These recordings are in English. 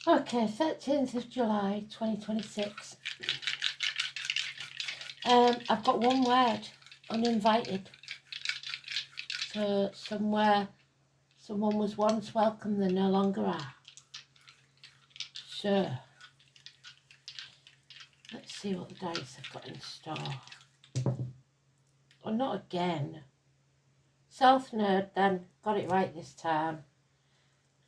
Okay, 13th of July 2026. I've got one word, uninvited. So somewhere someone was once welcome, they no longer are. So let's see what the dice have got in store. Oh, not again. South Node then, got it right this time.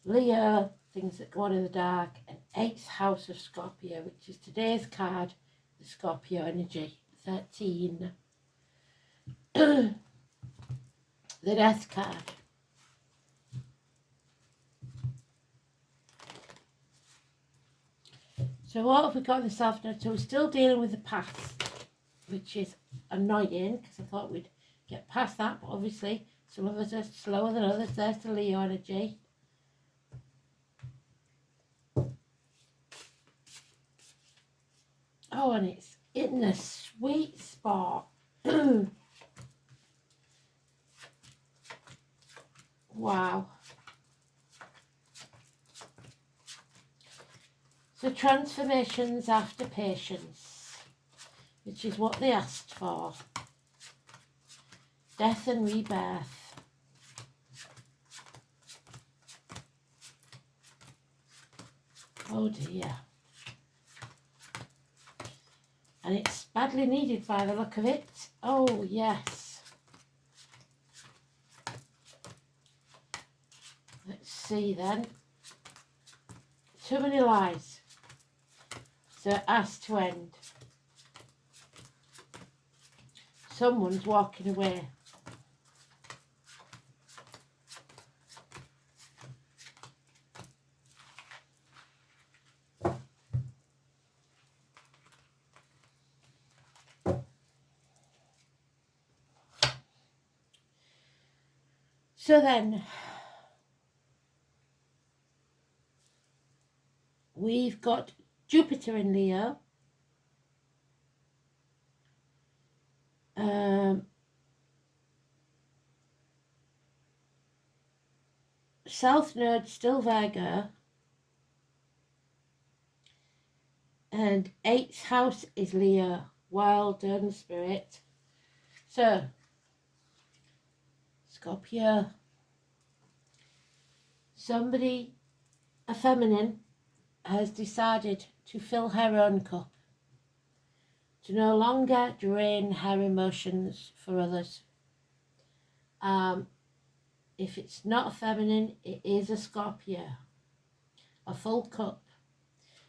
Leo, things that go on in the dark, and 8th house of Scorpio, which is today's card, the Scorpio energy, 13. The Death card. So what have we got in the South Node? So we're still dealing with the past, which is annoying because I thought we'd get past that, but obviously some of us are slower than others. There's the Leo energy. Oh, and it's in the sweet spot. Wow. So transformations after patience, which is what they asked for. Death and rebirth. Oh dear. And it's badly needed by the look of it. Oh yes. Let's see then. Too many lies. So it has to end. Someone's walking away. So then, we've got Jupiter in Leo. South Node still Virgo. And 8th house is Leo. Wild and spirit. So, Scorpio. Somebody, a feminine, has decided to fill her own cup, to no longer drain her emotions for others. If it's not a feminine, it is a Scorpio, a full cup,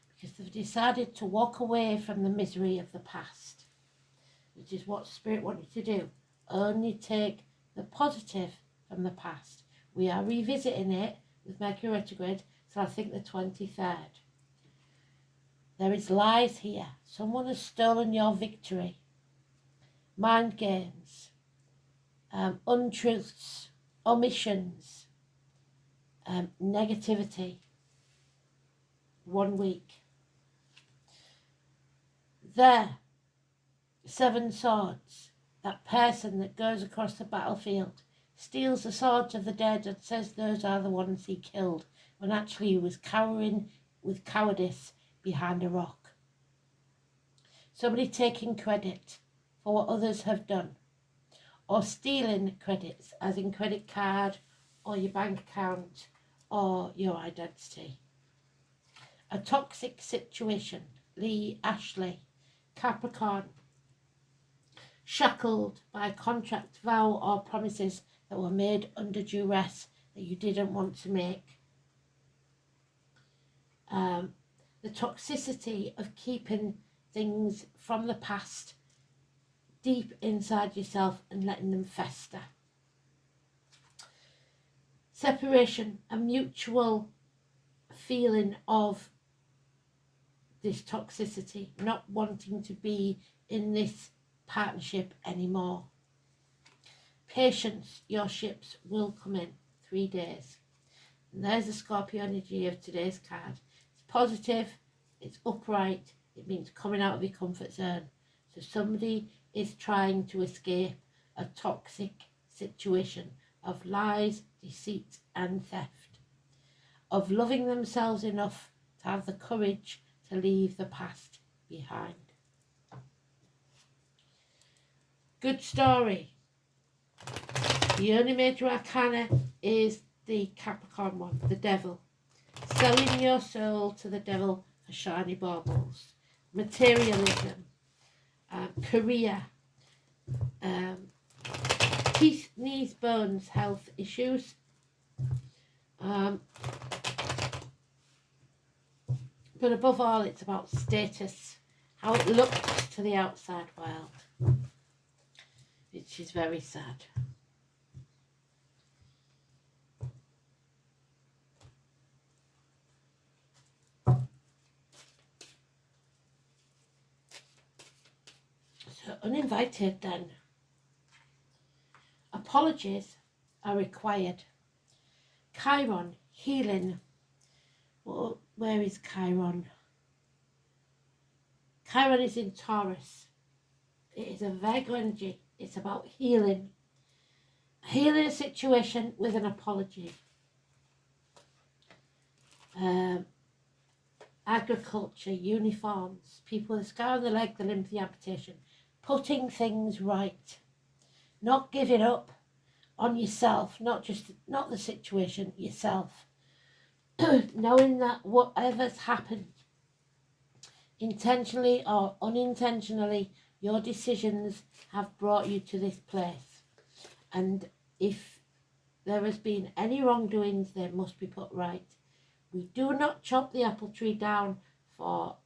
because they've decided to walk away from the misery of the past, which is what Spirit wanted to do. Only take the positive from the past. We are revisiting it with Mercury retrograde, so I think the 23rd. There is lies here. Someone has stolen your victory. Mind games, untruths, omissions, negativity. 1 week. There, 7 swords. That person that goes across the battlefield, steals the swords of the dead and says those are the ones he killed, when actually he was cowering with cowardice behind a rock. Somebody taking credit for what others have done, or stealing credits, as in credit card or your bank account or your identity. A toxic situation. Lee, Ashley, Capricorn. Shackled by a contract, vow or promises that were made under duress that you didn't want to make. The toxicity of keeping things from the past deep inside yourself and letting them fester. Separation, a mutual feeling of this toxicity, not wanting to be in this partnership anymore. Patience, your ships will come in 3 days. And there's the Scorpio energy of today's card. It's positive, it's upright, it means coming out of your comfort zone. So somebody is trying to escape a toxic situation of lies, deceit and theft. Of loving themselves enough to have the courage to leave the past behind. Good story. The only major arcana is the Capricorn one, the devil. Selling your soul to the devil for shiny baubles. Materialism. Career. Teeth, knees, bones, health issues. But above all, it's about status, how it looks to the outside world, which is very sad. So uninvited then. Apologies are required. Chiron, healing. Well, where is Chiron? Chiron is in Taurus. It is a Virgo energy. It's about healing. Healing a situation with an apology. Agriculture, uniforms, people with a scar on the leg, the limb, the amputation. Putting things right. Not giving up on yourself, not the situation, yourself. Knowing that whatever's happened, intentionally or unintentionally, your decisions have brought you to this place. And if there has been any wrongdoings, they must be put right. We do not chop the apple tree down for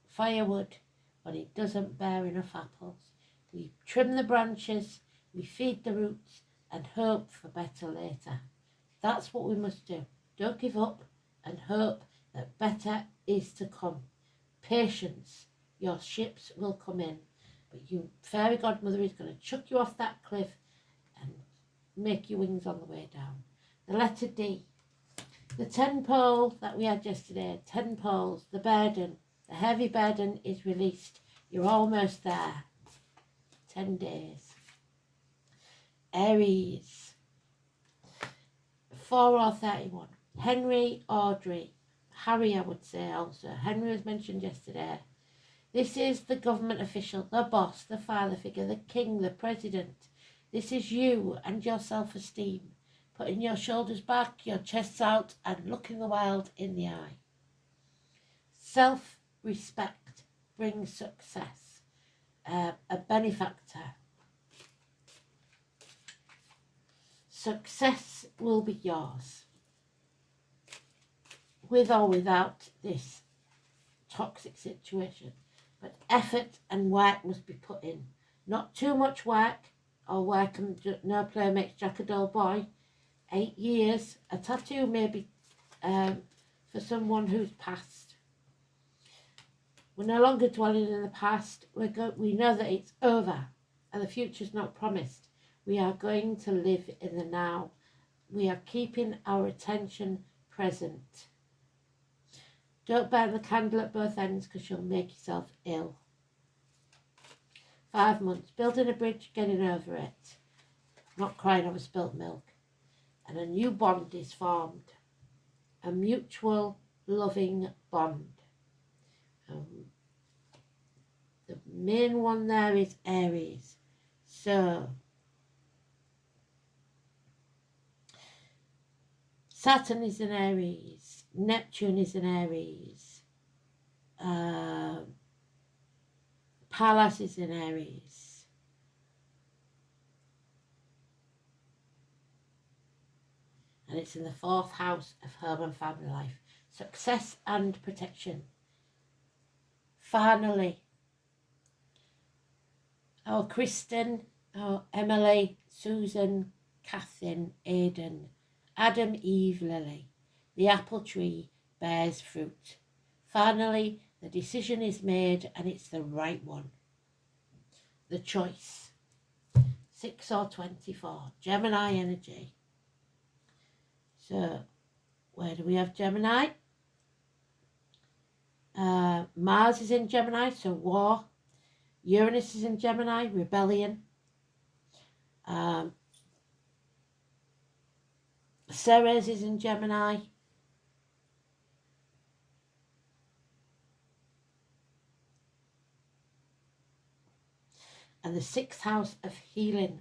firewood when it doesn't bear enough apples. We trim the branches, we feed the roots, and hope for better later. That's what we must do. Don't give up and hope that better is to come. Patience, your ships will come in, but you, fairy godmother, is going to chuck you off that cliff and make your wings on the way down. The letter D. The 10 pole that we had yesterday, 10 poles, the burden, the heavy burden is released. You're almost there. 10 days. Aries. 4 or 31. Henry, Audrey. Harry, I would say also. Henry was mentioned yesterday. This is the government official, the boss, the father figure, the king, the president. This is you and your self-esteem. Putting your shoulders back, your chests out, and looking the world in the eye. Self-respect brings success. A benefactor. Success will be yours. With or without this toxic situation. But effort and work must be put in. Not too much work, or work and no play makes Jack a dull boy. 8 years, a tattoo maybe for someone who's passed. We're no longer dwelling in the past. We know that it's over and the future's not promised. We are going to live in the now. We are keeping our attention present. Don't burn the candle at both ends because you'll make yourself ill. 5 months, building a bridge, getting over it. Not crying over spilt milk. And a new bond is formed. A mutual loving bond. The main one there is Aries. So, Saturn is in Aries. Neptune is in Aries. Pallas is in Aries. And it's in the 4th house of home and family life. Success and protection. Finally, our Kristen, our Emily, Susan, Catherine, Aidan, Adam, Eve, Lily. The apple tree bears fruit. Finally, the decision is made and it's the right one. The choice. 6 or 24. Gemini energy. So, where do we have Gemini? Mars is in Gemini, so war. Uranus is in Gemini, rebellion. Ceres is in Gemini. and the 6th house of healing.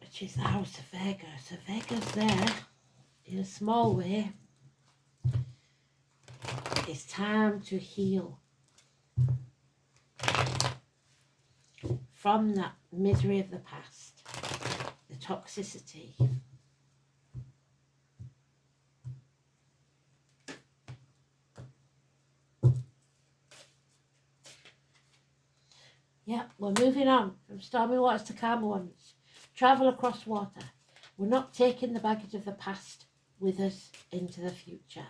Which is the house of Vega. So Vega's there in a small way. It's time to heal from that misery of the past, the toxicity. Yeah, we're moving on from stormy waters to calmer ones. Travel across water. We're not taking the baggage of the past with us into the future.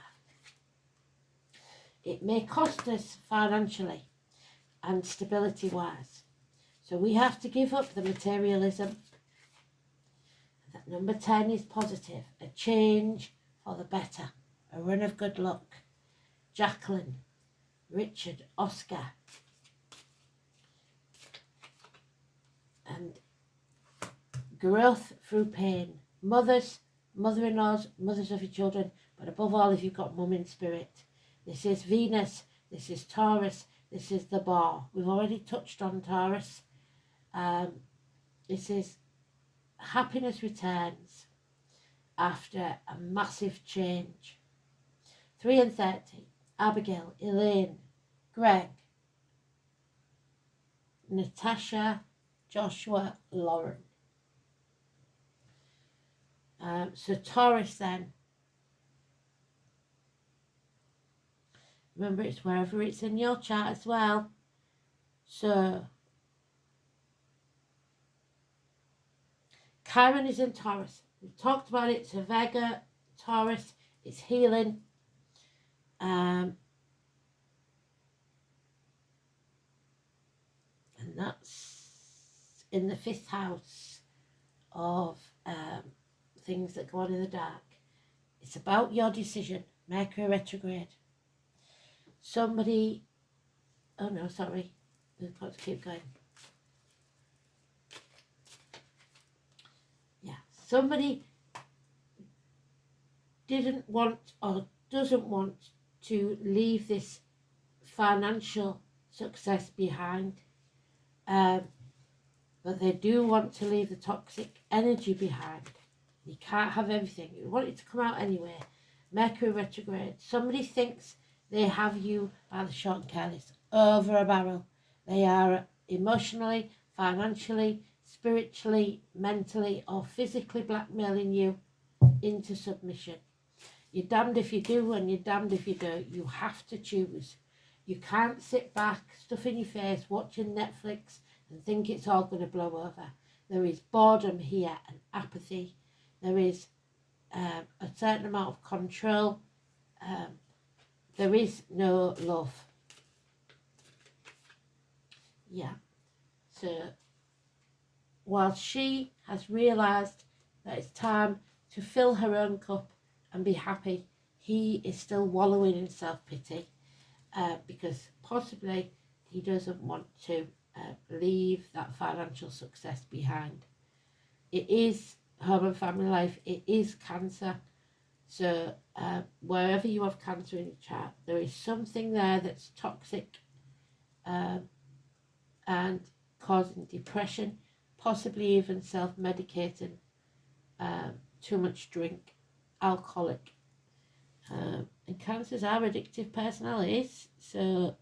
It may cost us financially and stability-wise. So we have to give up the materialism. That number 10 is positive. A change for the better. A run of good luck. Jacqueline, Richard, Oscar. And growth through pain. Mothers, mother-in-laws, mothers of your children, but above all, if you've got mum in spirit. This is Venus, this is Taurus, this is the bar. We've already touched on Taurus. This is happiness returns after a massive change. 3 and 30, Abigail, Elaine, Greg, Natasha, Joshua, Lauren. So Taurus then, remember it's wherever it's in your chart as well. So Chiron is in Taurus. We've talked about it. So Vega, Taurus, it's healing. And that's in the 5th house of things that go on in the dark. It's about your decision. Mercury retrograde. Somebody, oh no, sorry, we've got to keep going. Yeah, somebody didn't want or doesn't want to leave this financial success behind, but they do want to leave the toxic energy behind. You can't have everything. You want it to come out anyway. Mercury retrograde. Somebody thinks they have you by the short and careless, over a barrel. They are emotionally, financially, spiritually, mentally, or physically blackmailing you into submission. You're damned if you do and you're damned if you don't. You have to choose. You can't sit back, stuff in your face, watching Netflix and think it's all going to blow over. There is boredom here and apathy. There is a certain amount of control. There is no love. Yeah. So while she has realised that it's time to fill her own cup and be happy, he is still wallowing in self-pity because possibly he doesn't want to leave that financial success behind. It is home and family life. It is Cancer. So wherever you have Cancer in your chart, there is something there that's toxic and causing depression, possibly even self-medicating, too much drink, alcoholic. And Cancers are addictive personalities. So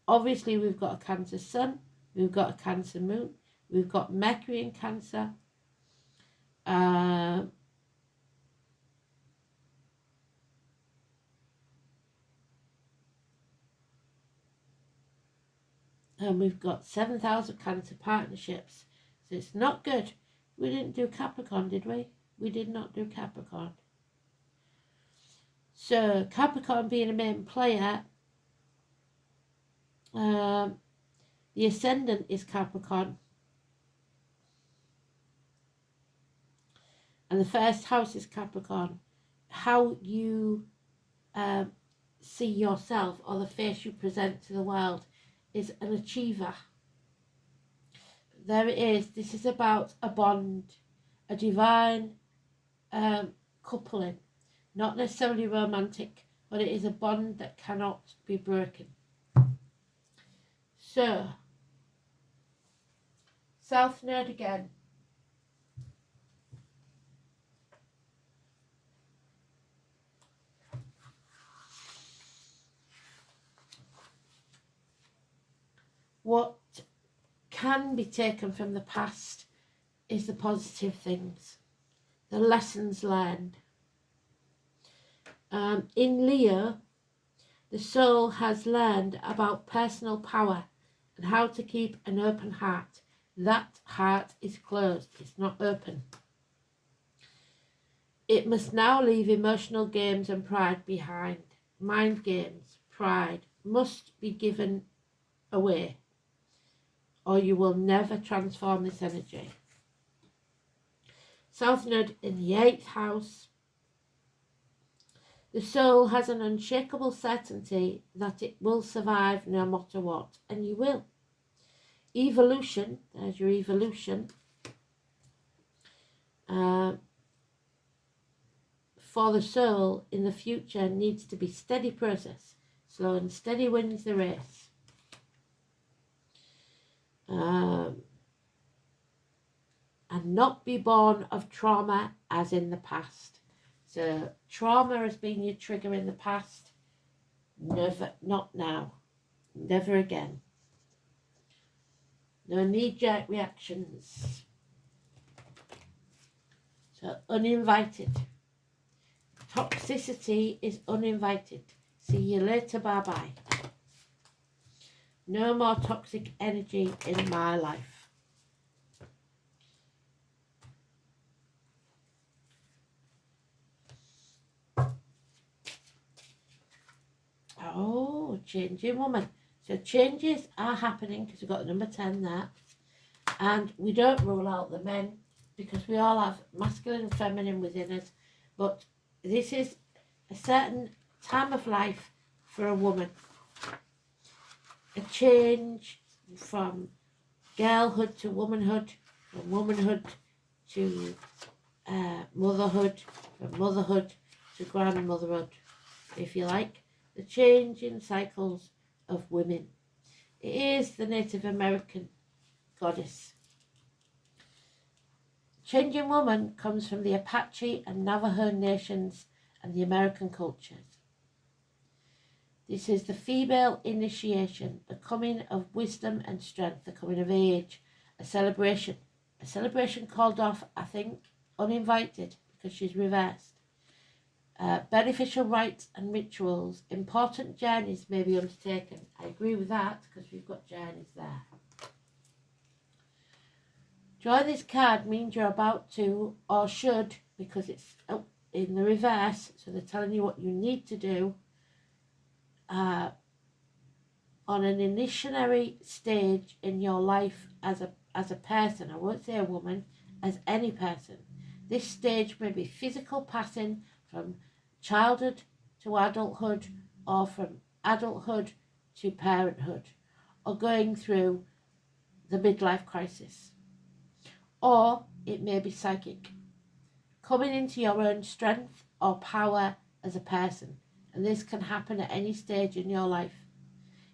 obviously we've got a Cancer sun, we've got a Cancer moon, we've got Mercury in Cancer. And we've got 7,000 Cancer partnerships. So it's not good. We didn't do Capricorn, did we? We did not do Capricorn. So Capricorn being a main player, the ascendant is Capricorn. And the first house is Capricorn. How you see yourself or the face you present to the world is an achiever. There it is. This is about a bond, a divine coupling, not necessarily romantic, but it is a bond that cannot be broken. So, South Node again. What can be taken from the past is the positive things, the lessons learned. In Leo, the soul has learned about personal power and how to keep an open heart. That heart is closed, it's not open. It must now leave emotional games and pride behind. Mind games, pride must be given away, or you will never transform this energy. South Node in the 8th house. The soul has an unshakable certainty that it will survive no matter what, and you will. Evolution, there's your evolution. For the soul in the future needs to be steady process. Slow and steady wins the race. And not be born of trauma as in the past. So trauma has been your trigger in the past. Never, not now. Never again. No knee-jerk reactions. So uninvited. Toxicity is uninvited. See you later, bye-bye. No more toxic energy in my life. Oh, changing woman. So changes are happening because we've got the number 10 there. And we don't rule out the men because we all have masculine and feminine within us. But this is a certain time of life for a woman. A change from girlhood to womanhood, from womanhood to motherhood, from motherhood to grandmotherhood, if you like. The change in cycles of women. It is the Native American goddess. Changing woman comes from the Apache and Navajo nations and the American cultures. This is the female initiation, the coming of wisdom and strength, the coming of age, a celebration. A celebration called off, I think, uninvited because she's reversed. Beneficial rites and rituals, important journeys may be undertaken. I agree with that because we've got journeys there. Drawing this card means you're about to, or should, because it's in the reverse, so they're telling you what you need to do on an initiatory stage in your life as a person. I won't say a woman, as any person. This stage may be physical passing from childhood to adulthood, or from adulthood to parenthood, or going through the midlife crisis. Or it may be psychic, coming into your own strength or power as a person, and this can happen at any stage in your life.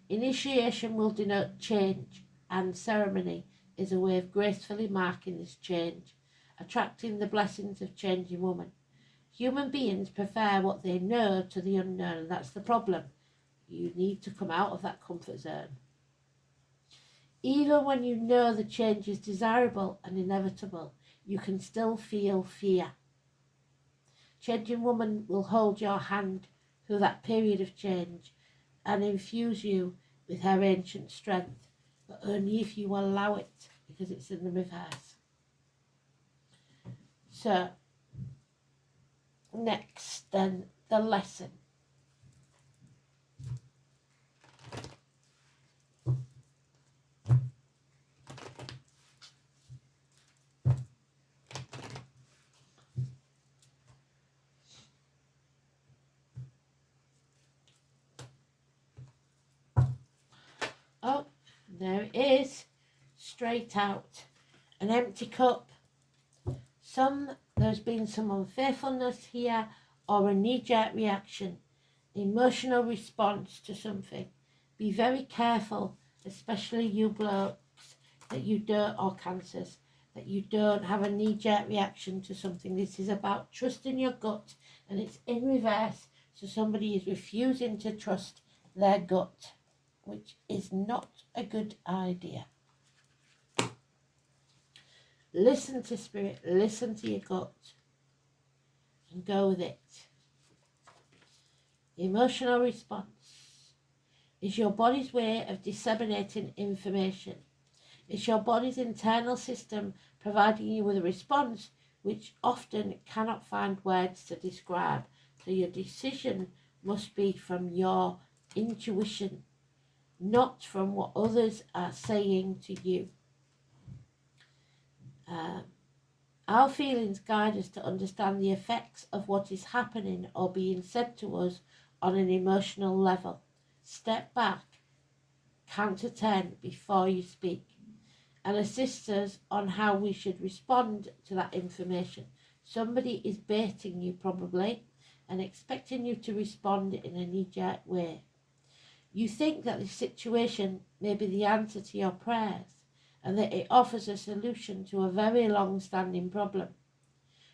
Initiation will denote change, and ceremony is a way of gracefully marking this change, attracting the blessings of changing woman. Human beings prefer what they know to the unknown, and that's the problem. You need to come out of that comfort zone. Even when you know the change is desirable and inevitable, you can still feel fear. Changing woman will hold your hand through that period of change and infuse you with her ancient strength, but only if you allow it, because it's in the reverse. So, next then, the lesson. Oh, there it is, straight out, an empty cup. There's been some unfaithfulness here or a knee-jerk reaction. emotional response to something. Be very careful, especially you blokes, that you don't, or cancers, that you don't have a knee-jerk reaction to something. This is about trusting your gut, and it's in reverse. So somebody is refusing to trust their gut, which is not a good idea. Listen to spirit, listen to your gut, and go with it. Emotional response is your body's way of disseminating information. It's your body's internal system providing you with a response which often cannot find words to describe. So your decision must be from your intuition, not from what others are saying to you. Our feelings guide us to understand the effects of what is happening or being said to us on an emotional level. Step back, count to 10 before you speak, and assist us on how we should respond to that information. Somebody is baiting you probably and expecting you to respond in a knee-jerk way. You think that the situation may be the answer to your prayers and that it offers a solution to a very long-standing problem.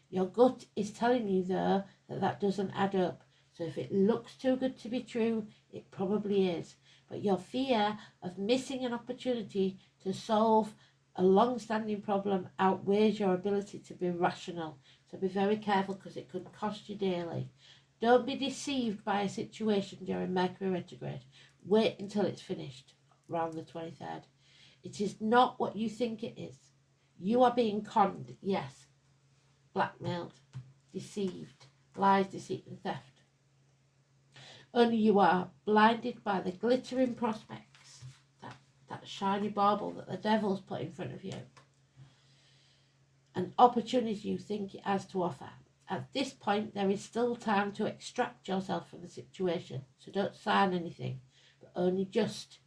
Your gut is telling you, though, that that doesn't add up. So if it looks too good to be true, it probably is. But your fear of missing an opportunity to solve a long-standing problem outweighs your ability to be rational. So be very careful, because it could cost you dearly. Don't be deceived by a situation during Mercury retrograde. Wait until it's finished, around the 23rd. It is not what you think it is. You are being conned, yes, blackmailed, deceived, lies, deceit and theft. Only you are blinded by the glittering prospects, that shiny bauble that the devil's put in front of you, an opportunity you think it has to offer. At this point, there is still time to extract yourself from the situation, so don't sign anything, but only just.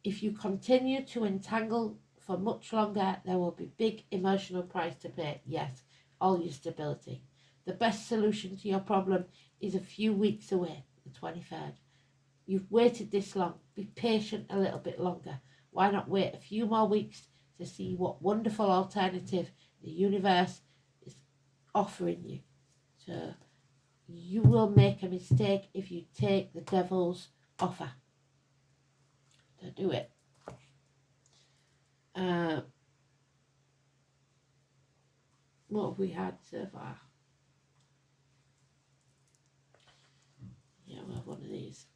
If you continue to entangle for much longer, there will be big emotional price to pay. Yes, all your stability. The best solution to your problem is a few weeks away, the 23rd. You've waited this long. Be patient a little bit longer. Why not wait a few more weeks to see what wonderful alternative the universe is offering you? So you will make a mistake if you take the devil's offer. Don't do it. What have we had so far? Yeah, we'll have one of these.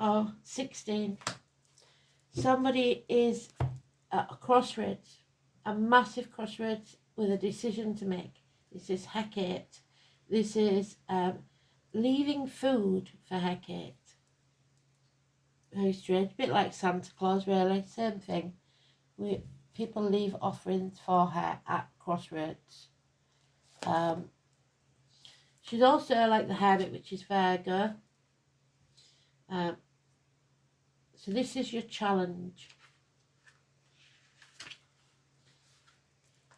Oh, 16. Somebody is at a crossroads, a massive crossroads with a decision to make. This is Hecate. This is leaving food for Hecate. Very strange, a bit like Santa Claus really, same thing. People leave offerings for her at crossroads. She's also like the Hermit, which is Virgo. So this is your challenge,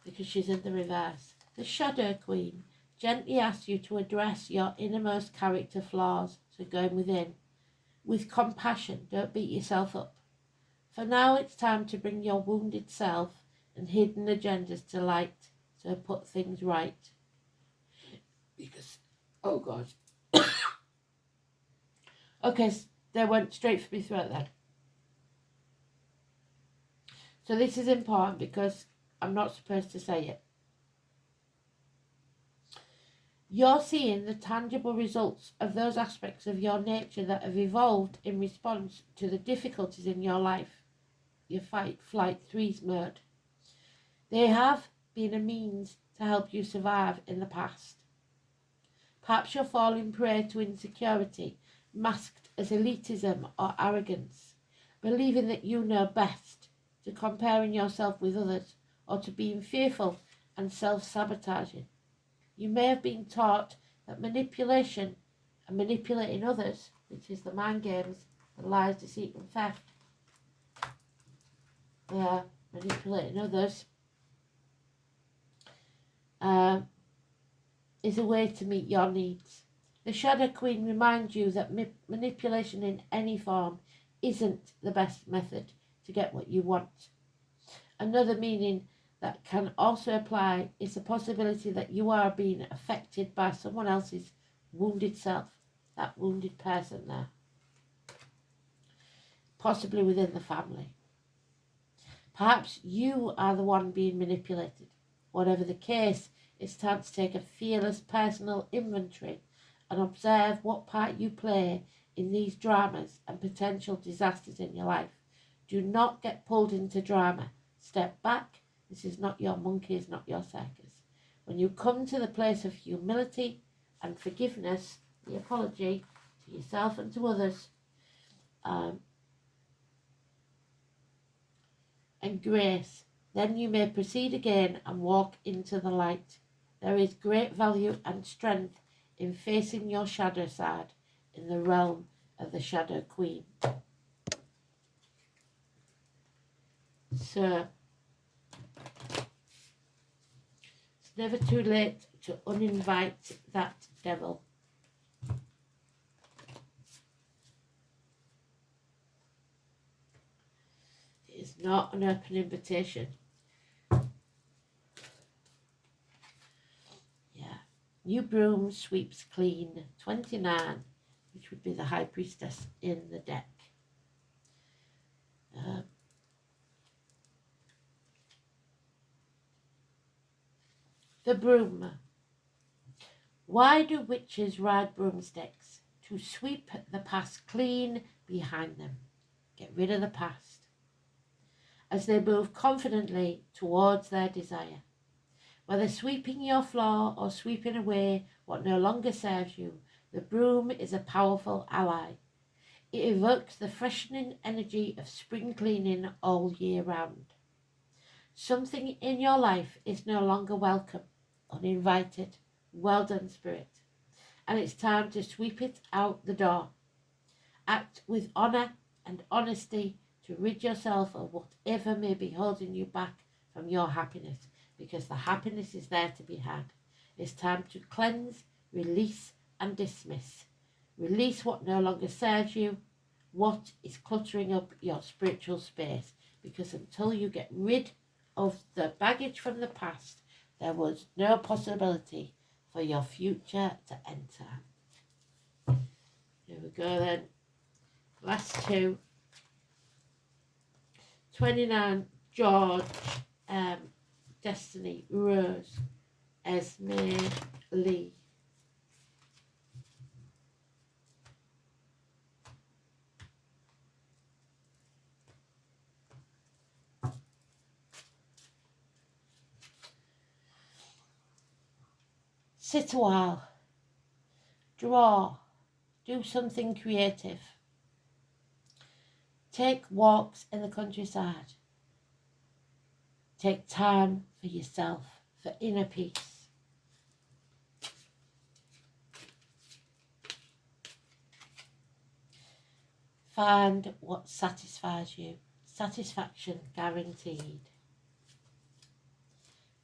because she's in the reverse. The Shadow Queen gently asks you to address your innermost character flaws, so going within, with compassion. Don't beat yourself up. For now, it's time to bring your wounded self and hidden agendas to light, so put things right. Because, oh God. Okay, they went straight for my throat then. So this is important because I'm not supposed to say it. You're seeing the tangible results of those aspects of your nature that have evolved in response to the difficulties in your life, your fight, flight, freeze mode. They have been a means to help you survive in the past. Perhaps you're falling prey to insecurity, masked as elitism or arrogance, believing that you know best, to comparing yourself with others, or to being fearful and self-sabotaging. You may have been taught that manipulation and manipulating others, which is the mind games, the lies, deceit and theft, manipulating others, is a way to meet your needs. The Shadow Queen reminds you that manipulation in any form isn't the best method to get what you want. Another meaning that can also apply is the possibility that you are being affected by someone else's wounded self, that wounded person there, possibly within the family. Perhaps you are the one being manipulated. Whatever the case, it's time to take a fearless personal inventory and observe what part you play in these dramas and potential disasters in your life. Do not get pulled into drama. Step back. This is not your monkey, it's not your circus. When you come to the place of humility and forgiveness, the apology to yourself and to others, and grace, then you may proceed again and walk into the light. There is great value and strength in facing your shadow side in the realm of the Shadow Queen. So, it's never too late to uninvite that devil. It is not an open invitation. New broom sweeps clean, 29, which would be the High Priestess in the deck. The broom. Why do witches ride broomsticks? To sweep the past clean behind them. Get rid of the past. As they move confidently towards their desire. Whether sweeping your floor or sweeping away what no longer serves you, the broom is a powerful ally. It evokes the freshening energy of spring cleaning all year round. Something in your life is no longer welcome, uninvited. Well done, Spirit. And it's time to sweep it out the door. Act with honour and honesty to rid yourself of whatever may be holding you back from your happiness, because the happiness is there to be had. It's time to cleanse, release and dismiss. Release what no longer serves you, what is cluttering up your spiritual space, because until you get rid of the baggage from the past, there was no possibility for your future to enter. Here we go then. Last two. 29, George, Destiny, Rose, Esme, Lee. Sit a while. Draw. Do something creative. Take walks in the countryside. Take time for yourself, for inner peace. Find what satisfies you. Satisfaction guaranteed.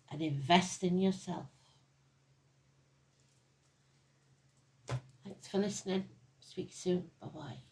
And invest in yourself. Thanks for listening. Speak soon. Bye-bye.